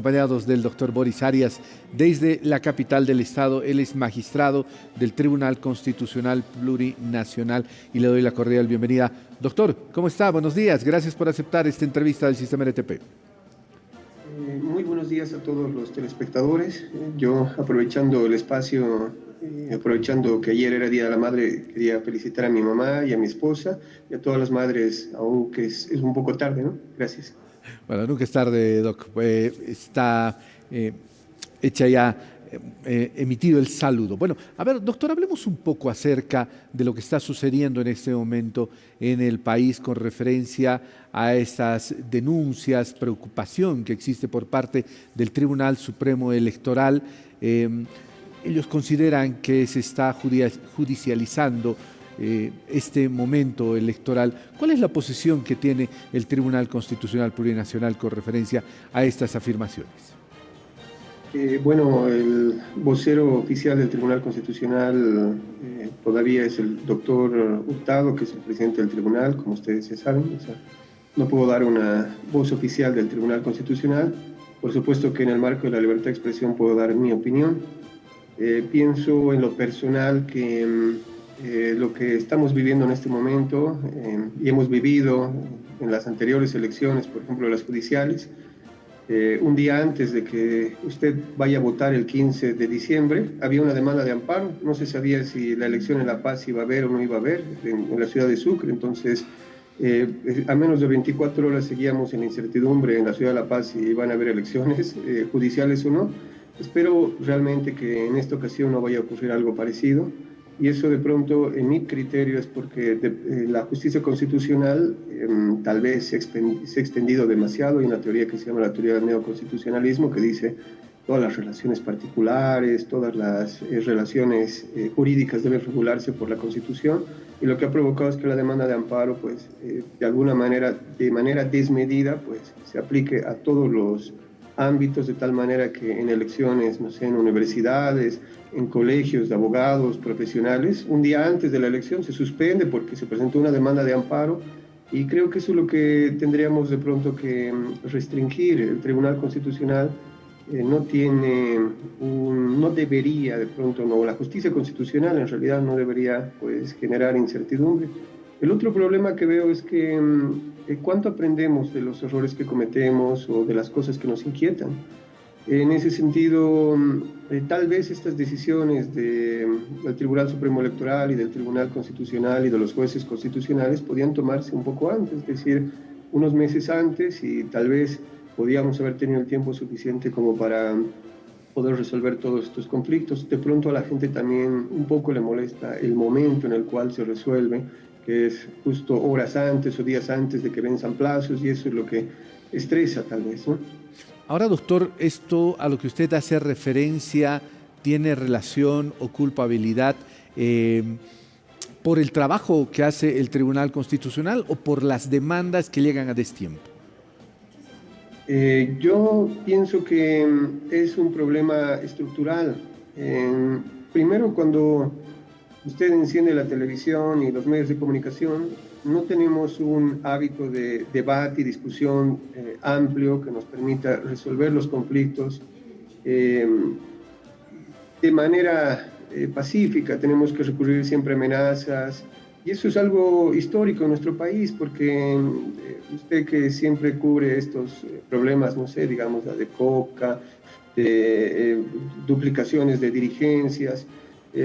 acompañados del doctor Boris Arias desde la capital del estado. Él es magistrado del Tribunal Constitucional Plurinacional y le doy la cordial bienvenida. Doctor, ¿cómo está? Buenos días. Gracias por aceptar esta entrevista del Sistema RTP. Muy buenos días a todos los telespectadores. Yo, aprovechando el espacio, aprovechando que ayer era Día de la Madre, quería felicitar a mi mamá y a mi esposa y a todas las madres, aunque es un poco tarde, ¿no? Gracias. Bueno, nunca es tarde, Doc. Está hecha ya, emitido el saludo. Bueno, a ver, doctor, hablemos un poco acerca de lo que está sucediendo en este momento en el país con referencia a estas denuncias, preocupación que existe por parte del Tribunal Supremo Electoral. Ellos consideran que se está judicializando este momento electoral. ¿Cuál es la posición que tiene el Tribunal Constitucional Plurinacional con referencia a estas afirmaciones? Bueno, el vocero oficial del Tribunal Constitucional todavía es el doctor Hurtado, que es el presidente del tribunal, como ustedes ya saben. O sea, no puedo dar una voz oficial del Tribunal Constitucional. Por supuesto que en el marco de la libertad de expresión puedo dar mi opinión. Pienso en lo personal que lo que estamos viviendo en este momento y hemos vivido en las anteriores elecciones, por ejemplo las judiciales, un día antes de que usted vaya a votar el 15 de diciembre, había una demanda de amparo. No se sabía si la elección en La Paz iba a haber o no iba a haber en la ciudad de Sucre. Entonces, a menos de 24 horas seguíamos en la incertidumbre en la ciudad de La Paz si iban a haber elecciones judiciales o no. Espero realmente que en esta ocasión no vaya a ocurrir algo parecido. Y eso de pronto, en mi criterio, es porque la justicia constitucional tal vez se ha extendido demasiado. Hay una teoría que se llama la teoría del neoconstitucionalismo, que dice todas las relaciones particulares, todas las relaciones jurídicas deben regularse por la Constitución, y lo que ha provocado es que la demanda de amparo, pues, de alguna manera, de manera desmedida, pues, se aplique a todos los ámbitos, de tal manera que en elecciones, no sé, en universidades, en colegios de abogados profesionales, un día antes de la elección se suspende porque se presentó una demanda de amparo, y creo que eso es lo que tendríamos de pronto que restringir. El Tribunal Constitucional no debería, de pronto, no, la justicia constitucional en realidad no debería, pues, generar incertidumbre. El otro problema que veo es que ¿cuánto aprendemos de los errores que cometemos o de las cosas que nos inquietan? En ese sentido, tal vez estas decisiones del Tribunal Supremo Electoral y del Tribunal Constitucional y de los jueces constitucionales podían tomarse un poco antes, es decir, unos meses antes, y tal vez podíamos haber tenido el tiempo suficiente como para poder resolver todos estos conflictos. De pronto a la gente también un poco le molesta el momento en el cual se resuelve, que es justo horas antes o días antes de que venzan plazos, y eso es lo que estresa tal vez, ¿no? Ahora, doctor, esto a lo que usted hace referencia, ¿tiene relación o culpabilidad por el trabajo que hace el Tribunal Constitucional o por las demandas que llegan a destiempo? Yo pienso que es un problema estructural. Primero, cuando usted enciende la televisión y los medios de comunicación, no tenemos un hábito de debate y discusión amplio que nos permita resolver los conflictos de manera pacífica. Tenemos que recurrir siempre a amenazas, y eso es algo histórico en nuestro país, porque usted, que siempre cubre estos problemas, no sé, digamos la de Coca, de duplicaciones de dirigencias,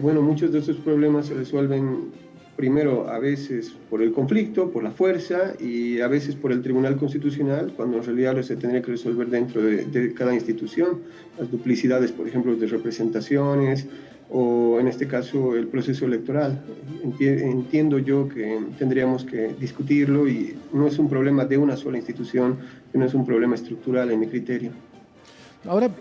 bueno, muchos de estos problemas se resuelven primero a veces por el conflicto, por la fuerza, y a veces por el Tribunal Constitucional, cuando en realidad se tendría que resolver dentro de cada institución. Las duplicidades, por ejemplo, de representaciones, o en este caso el proceso electoral. Entiendo yo que tendríamos que discutirlo, y no es un problema de una sola institución, sino es un problema estructural en mi criterio. Ahora,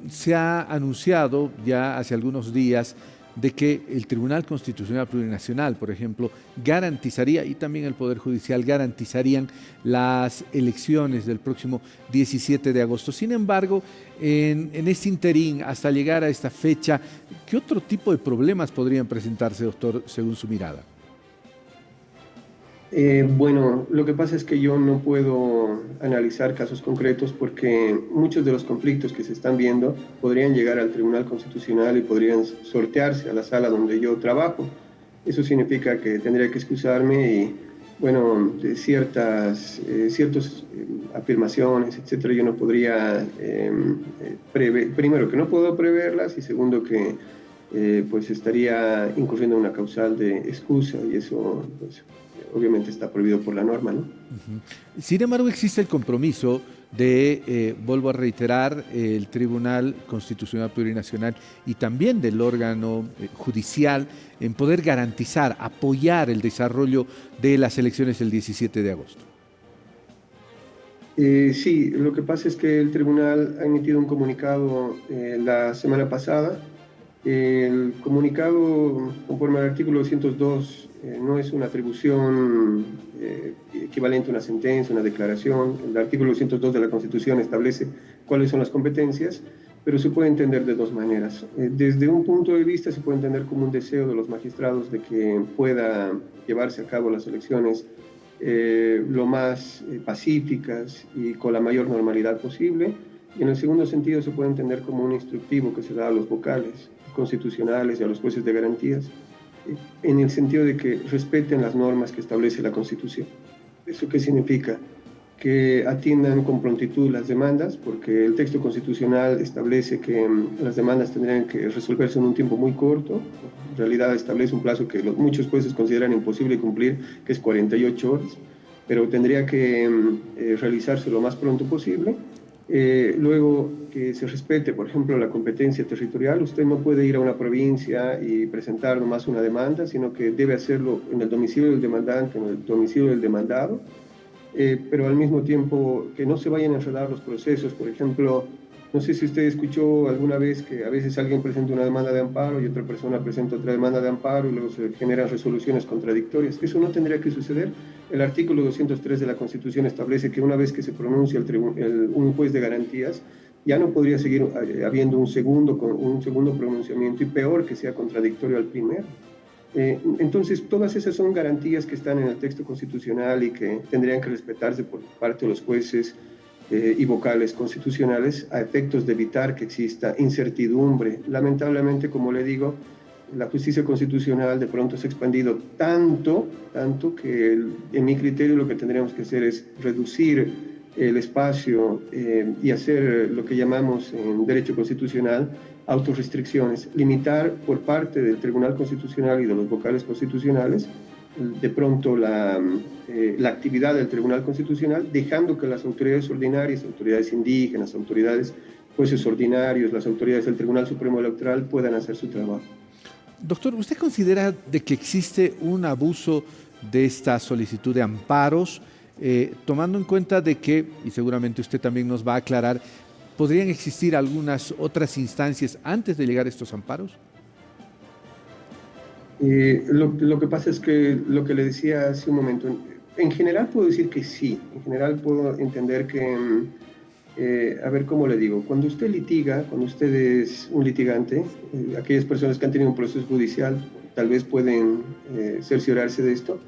se ha anunciado ya hace algunos días de que el Tribunal Constitucional Plurinacional, por ejemplo, garantizaría, y también el Poder Judicial garantizarían las elecciones del próximo 17 de agosto. Sin embargo, en este interín, hasta llegar a esta fecha, ¿qué otro tipo de problemas podrían presentarse, doctor, según su mirada? Bueno, lo que pasa es que yo no puedo analizar casos concretos porque muchos de los conflictos que se están viendo podrían llegar al Tribunal Constitucional y podrían sortearse a la sala donde yo trabajo. Eso significa que tendría que excusarme y, bueno, de ciertas afirmaciones, etcétera, yo no podría prever, primero que no puedo preverlas y segundo que pues estaría incurriendo en una causal de excusa y eso pues, obviamente está prohibido por la norma, ¿no? Sin embargo, existe el compromiso de, vuelvo a reiterar, el Tribunal Constitucional Plurinacional y también del órgano judicial en poder garantizar, apoyar el desarrollo de las elecciones el 17 de agosto. Sí, lo que pasa es que el tribunal ha emitido un comunicado la semana pasada. El comunicado, conforme al artículo 202, no es una atribución equivalente a una sentencia, una declaración. El artículo 202 de la Constitución establece cuáles son las competencias, pero se puede entender de dos maneras. Desde un punto de vista se puede entender como un deseo de los magistrados de que pueda llevarse a cabo las elecciones lo más pacíficas y con la mayor normalidad posible. Y en el segundo sentido se puede entender como un instructivo que se da a los vocales constitucionales y a los jueces de garantías, en el sentido de que respeten las normas que establece la Constitución. ¿Eso qué significa? Que atiendan con prontitud las demandas, porque el texto constitucional establece que las demandas tendrían que resolverse en un tiempo muy corto. En realidad establece un plazo que muchos jueces consideran imposible cumplir, que es 48 horas, pero tendría que realizarse lo más pronto posible. Luego, que se respete, por ejemplo, la competencia territorial. Usted no puede ir a una provincia y presentar nomás una demanda, sino que debe hacerlo en el domicilio del demandante, en el domicilio del demandado. Pero al mismo tiempo que no se vayan a enredar los procesos. Por ejemplo, no sé si usted escuchó alguna vez que a veces alguien presenta una demanda de amparo y otra persona presenta otra demanda de amparo y luego se generan resoluciones contradictorias. Eso no tendría que suceder. El artículo 203 de la Constitución establece que una vez que se pronuncia un juez de garantías, ya no podría seguir habiendo un segundo pronunciamiento y peor que sea contradictorio al primero. Entonces, todas esas son garantías que están en el texto constitucional y que tendrían que respetarse por parte de los jueces y vocales constitucionales a efectos de evitar que exista incertidumbre. Lamentablemente, como le digo, la justicia constitucional de pronto se ha expandido tanto que en mi criterio lo que tendríamos que hacer es reducir el espacio y hacer lo que llamamos en derecho constitucional autorrestricciones, limitar por parte del Tribunal Constitucional y de los vocales constitucionales de pronto la actividad del Tribunal Constitucional, dejando que las autoridades ordinarias, autoridades indígenas, autoridades, jueces ordinarios, las autoridades del Tribunal Supremo Electoral puedan hacer su trabajo. Doctor, ¿usted considera de que existe un abuso de esta solicitud de amparos, tomando en cuenta de que, y seguramente usted también nos va a aclarar, podrían existir algunas otras instancias antes de llegar a estos amparos? Lo que pasa es que lo que le decía hace un momento, en general puedo decir que sí, en general puedo entender que, a ver cómo le digo, cuando usted litiga, cuando usted es un litigante, aquellas personas que han tenido un proceso judicial tal vez pueden cerciorarse de esto,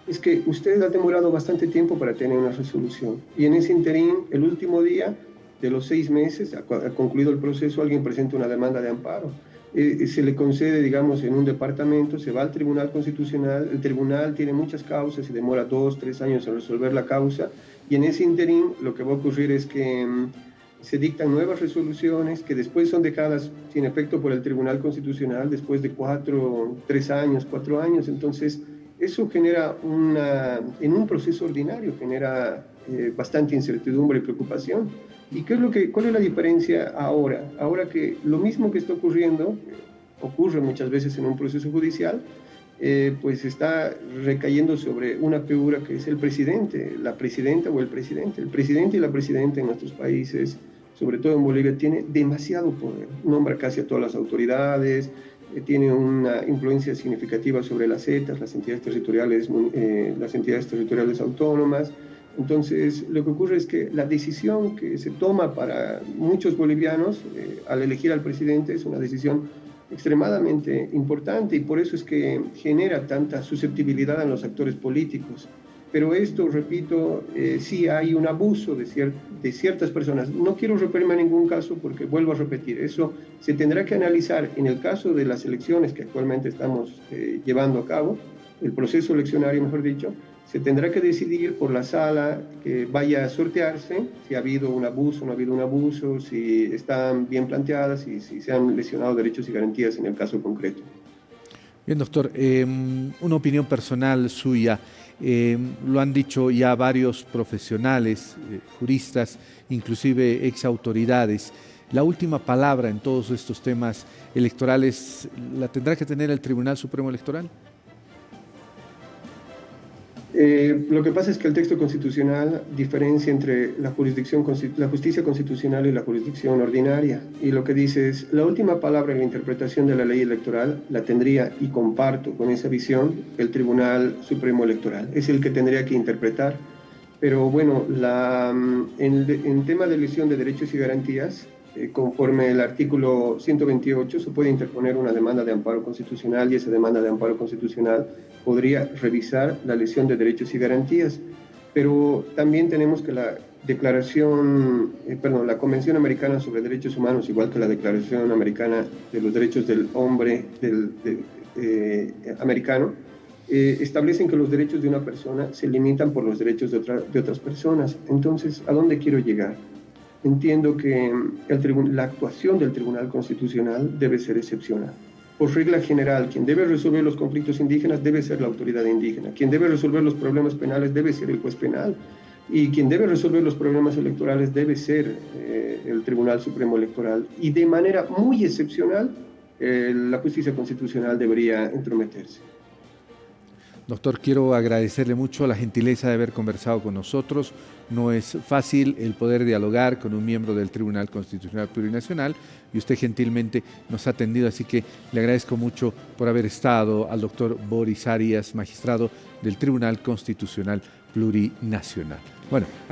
es que usted ha demorado bastante tiempo para tener una resolución y en ese interín, el último día de los 6 meses, ha concluido el proceso, alguien presenta una demanda de amparo. Se le concede, digamos, en un departamento, se va al Tribunal Constitucional, el tribunal tiene muchas causas y demora 2, 3 años en resolver la causa, y en ese interín lo que va a ocurrir es que se dictan nuevas resoluciones que después son dejadas sin efecto por el Tribunal Constitucional después de 3 años, 4 años. Entonces, eso genera en un proceso ordinario, genera bastante incertidumbre y preocupación. ¿Y cuál es la diferencia ahora? Ahora que lo mismo que está ocurriendo, ocurre muchas veces en un proceso judicial, pues está recayendo sobre una figura que es el presidente, la presidenta o el presidente. El presidente y la presidenta en nuestros países, sobre todo en Bolivia, tiene demasiado poder. Nombra casi a todas las autoridades, tiene una influencia significativa sobre las ETAs, las entidades territoriales autónomas. Entonces, lo que ocurre es que la decisión que se toma para muchos bolivianos al elegir al presidente es una decisión extremadamente importante y por eso es que genera tanta susceptibilidad en los actores políticos. pero esto, repito, sí hay un abuso de ciertas personas. No quiero referirme a ningún caso porque vuelvo a repetir, eso se tendrá que analizar en el caso de las elecciones que actualmente estamos llevando a cabo, el proceso eleccionario, mejor dicho, se tendrá que decidir por la sala que vaya a sortearse si ha habido un abuso o no ha habido un abuso, si están bien planteadas y si se han lesionado derechos y garantías en el caso concreto. Bien, doctor, una opinión personal suya. Lo han dicho ya varios profesionales, juristas, inclusive exautoridades. La última palabra en todos estos temas electorales la tendrá que tener el Tribunal Supremo Electoral. Lo que pasa es que el texto constitucional diferencia entre la justicia constitucional y la jurisdicción ordinaria. Y lo que dice es, la última palabra en la interpretación de la ley electoral la tendría, y comparto con esa visión, el Tribunal Supremo Electoral. Es el que tendría que interpretar. Pero bueno, en tema de lesión de derechos y garantías, conforme el artículo 128, se puede interponer una demanda de amparo constitucional y esa demanda de amparo constitucional podría revisar la lesión de derechos y garantías. Pero también tenemos que la Convención Americana sobre Derechos Humanos, igual que la Declaración Americana de los Derechos del Hombre americano, establecen que los derechos de una persona se limitan por los derechos de otras personas. Entonces, ¿a dónde quiero llegar? Entiendo que la actuación del Tribunal Constitucional debe ser excepcional. Por regla general, quien debe resolver los conflictos indígenas debe ser la autoridad indígena. Quien debe resolver los problemas penales debe ser el juez penal. Y quien debe resolver los problemas electorales debe ser el Tribunal Supremo Electoral. Y de manera muy excepcional, la justicia constitucional debería entrometerse. Doctor, quiero agradecerle mucho la gentileza de haber conversado con nosotros. No es fácil el poder dialogar con un miembro del Tribunal Constitucional Plurinacional y usted gentilmente nos ha atendido, así que le agradezco mucho por haber estado al doctor Boris Arias, magistrado del Tribunal Constitucional Plurinacional. Bueno.